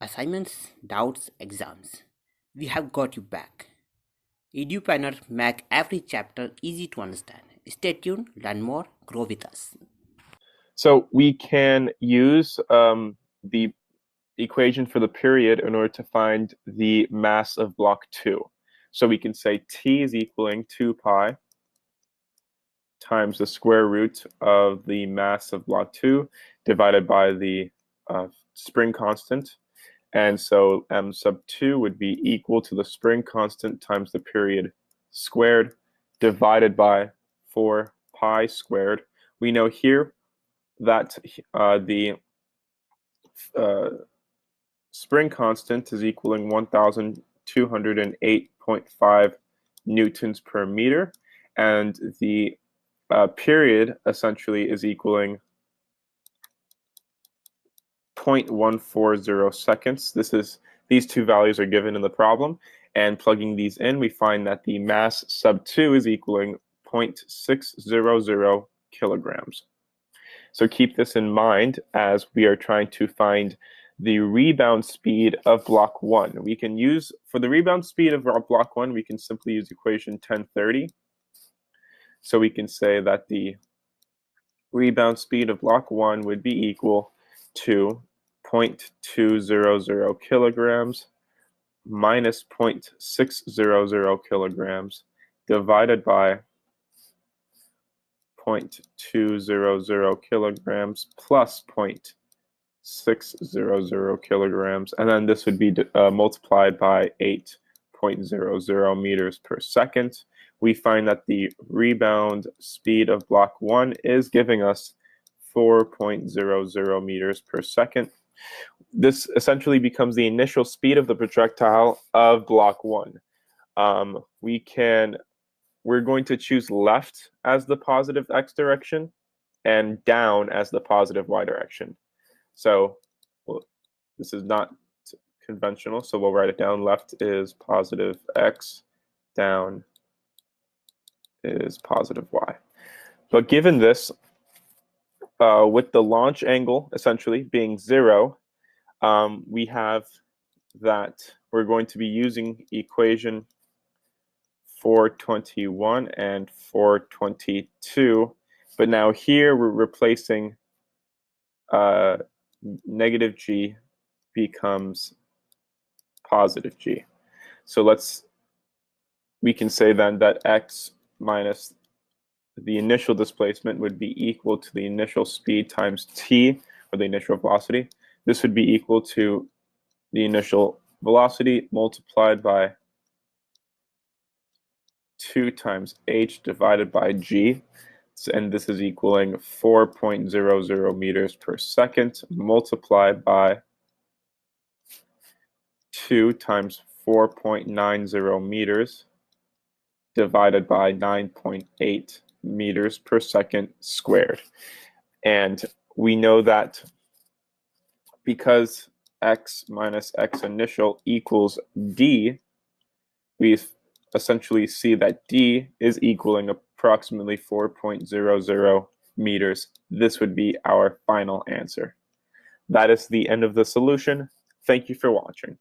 assignments, doubts, exams. We have got you back. EduPlanner make every chapter easy to understand. Stay tuned, learn more, grow with us. So we can use the equation for the period in order to find the mass of block 2. So we can say T is equaling 2 pi times the square root of the mass of block 2 divided by the spring constant. And so m sub 2 would be equal to the spring constant times the period squared divided by 4 pi squared. We know here that the spring constant is equaling 1,208.5 newtons per meter, and the period essentially is equaling 0.140 seconds. These two values are given in the problem, and plugging these in, we find that the mass sub 2 is equaling 0.600 kilograms. So keep this in mind as we are trying to find the rebound speed of block 1. We can use, for the rebound speed of block 1, we can simply use equation 1030. So we can say that the rebound speed of block 1 would be equal to 0.200 kilograms minus 0.600 kilograms divided by 0.200 kilograms plus 0.600 kilograms, and then this would be multiplied by 8.00 meters per second. We find that the rebound speed of block 1 is giving us 4.00 meters per second. This essentially becomes the initial speed of the projectile of block 1. We're going to choose left as the positive x direction and down as the positive y direction. So this is not conventional, so we'll write it down. Left is positive x, down is positive y. But given this, with the launch angle essentially being 0, we have that we're going to be using equation 421 and 422, but now here we're replacing negative g becomes positive g. So we can say then that x minus the initial displacement would be equal to the initial speed times t, or the initial velocity. This would be equal to the initial velocity multiplied by 2 times h divided by g, and this is equaling 4.00 meters per second multiplied by 2 times 4.90 meters divided by 9.8 meters per second squared. And we know that because x minus x initial equals d, we essentially see that d is equaling approximately 4.00 meters. This would be our final answer. That is the end of the solution. Thank you for watching.